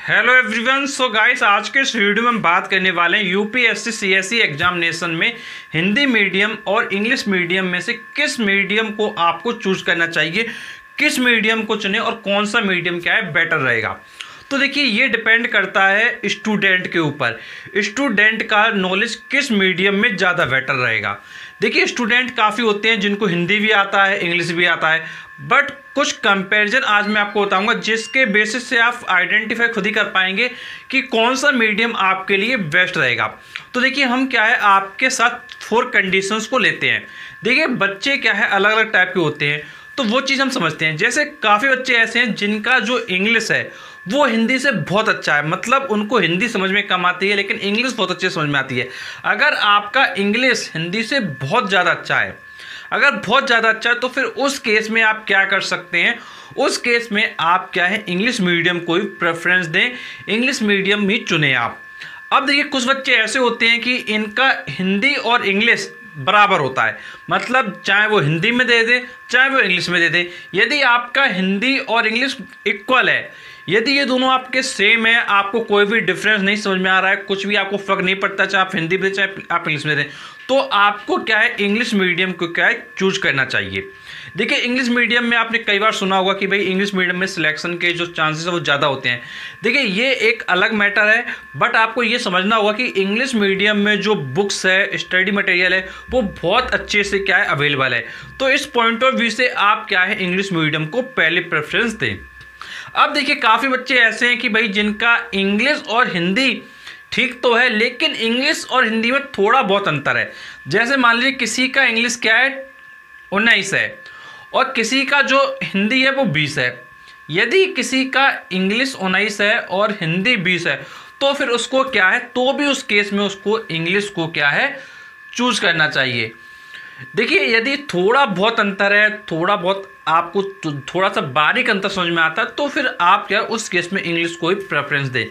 Hello everyone. So guys, आज के इस वीडियो में हम बात करने वाले हैं यूपीएससी सीएसई एग्जामिनेशन में हिंदी मीडियम और इंग्लिश मीडियम में से किस मीडियम को आपको चूज करना चाहिए, किस मीडियम को चुने और कौन सा मीडियम क्या है बेटर रहेगा। तो देखिए, ये डिपेंड करता है स्टूडेंट के ऊपर, स्टूडेंट का नॉलेज किस मीडियम में ज़्यादा बेटर रहेगा। देखिए, स्टूडेंट काफ़ी होते हैं जिनको हिंदी भी आता है, इंग्लिश भी आता है, बट कुछ कंपैरिजन आज मैं आपको बताऊंगा जिसके बेसिस से आप आइडेंटिफाई खुद ही कर पाएंगे कि कौन सा मीडियम आपके लिए बेस्ट रहेगा। तो देखिए, हम क्या है आपके साथ 4 कंडीशंस को लेते हैं। देखिए, बच्चे क्या है अलग अलग टाइप के होते हैं, तो वो चीज़ हम समझते हैं। जैसे काफ़ी बच्चे ऐसे हैं जिनका जो इंग्लिश है वो हिंदी से बहुत अच्छा है, मतलब उनको हिंदी समझ में कम आती है लेकिन इंग्लिश बहुत अच्छे समझ में आती है। अगर आपका इंग्लिश हिंदी से बहुत ज़्यादा अच्छा है, अगर बहुत ज़्यादा अच्छा है, तो फिर उस केस में आप क्या कर सकते हैं, उस केस में आप क्या है इंग्लिश मीडियम को ही प्रेफरेंस दें, इंग्लिश मीडियम ही चुनें आप। अब देखिए, कुछ बच्चे ऐसे होते हैं कि इनका हिंदी और इंग्लिश बराबर होता है, मतलब चाहे वो हिंदी में दे दे चाहे वो इंग्लिश में दे दे। यदि आपका हिंदी और इंग्लिश इक्वल है, यदि ये दोनों आपके सेम है, आपको कोई भी डिफरेंस नहीं समझ में आ रहा है, कुछ भी आपको फर्क नहीं पड़ता, चाहे आप हिंदी में चाहे आप इंग्लिश में दें, तो आपको क्या है इंग्लिश मीडियम को क्या है चूज करना चाहिए। देखिए, इंग्लिश मीडियम में आपने कई बार सुना होगा कि भाई इंग्लिश मीडियम में सिलेक्शन के जो चांसेस है वो ज़्यादा होते हैं। देखिए, ये एक अलग मैटर है, बट आपको ये समझना होगा कि इंग्लिश मीडियम में जो बुक्स है, स्टडी मटेरियल है, वो बहुत अच्छे से क्या है अवेलेबल है। तो इस पॉइंट ऑफ व्यू से आप क्या है इंग्लिश मीडियम को पहले प्रेफरेंस दें। अब देखिए, काफ़ी बच्चे ऐसे हैं कि भाई जिनका इंग्लिश और हिंदी ठीक तो है लेकिन इंग्लिश और हिंदी में थोड़ा बहुत अंतर है। जैसे मान लीजिए किसी का इंग्लिश क्या है 19 है और किसी का जो हिंदी है वो 20 है। यदि किसी का इंग्लिश 19 है और हिंदी 20 है, तो फिर उसको क्या है, तो भी उस केस में उसको इंग्लिश को क्या है चूज करना चाहिए। देखिए, यदि थोड़ा बहुत अंतर है, थोड़ा बहुत आपको थोड़ा सा बारीक अंतर समझ में आता है, तो फिर आप क्या उस केस में इंग्लिश को ही प्रेफरेंस दें।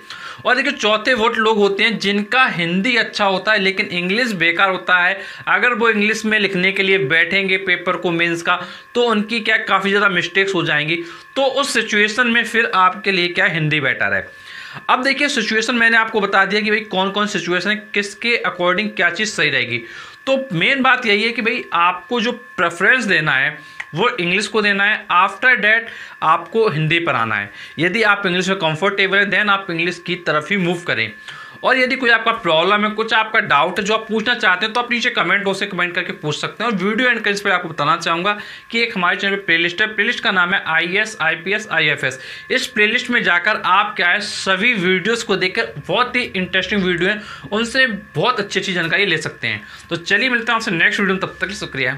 और देखिए, चौथे वो लोग होते हैं जिनका हिंदी अच्छा होता है लेकिन इंग्लिश बेकार होता है। अगर वो इंग्लिश में लिखने के लिए बैठेंगे पेपर को मेंस का, तो उनकी क्या काफ़ी ज़्यादा मिस्टेक्स हो जाएंगी। तो उस सिचुएशन में फिर आपके लिए क्या हिंदी बेटर है। अब देखिए, सिचुएशन मैंने आपको बता दिया कि भाई कौन कौन सिचुएशन है, किसके अकॉर्डिंग क्या चीज़ सही रहेगी। तो मेन बात यही है कि भाई आपको जो प्रेफरेंस देना है वो इंग्लिश को देना है, आफ्टर डैट आपको हिंदी पर आना है। यदि आप इंग्लिश में कंफर्टेबल है देन आप इंग्लिश की तरफ ही मूव करें। और यदि कोई आपका प्रॉब्लम है, कुछ आपका डाउट है जो आप पूछना चाहते हैं, तो आप नीचे कमेंट बॉक्स से कमेंट करके पूछ सकते हैं। और वीडियो एंड पर आपको बताना चाहूँगा कि एक हमारे चैनल पर प्लेलिस्ट है, प्लेलिस्ट का नाम है IAS IPS IFS। इस प्लेलिस्ट में जाकर आप क्या है सभी वीडियोस को देखकर, बहुत ही इंटरेस्टिंग वीडियो है, उनसे बहुत अच्छी अच्छी जानकारी ले सकते हैं। तो चलिए मिलते हैं आपसे नेक्स्ट वीडियो में, तब तक शुक्रिया।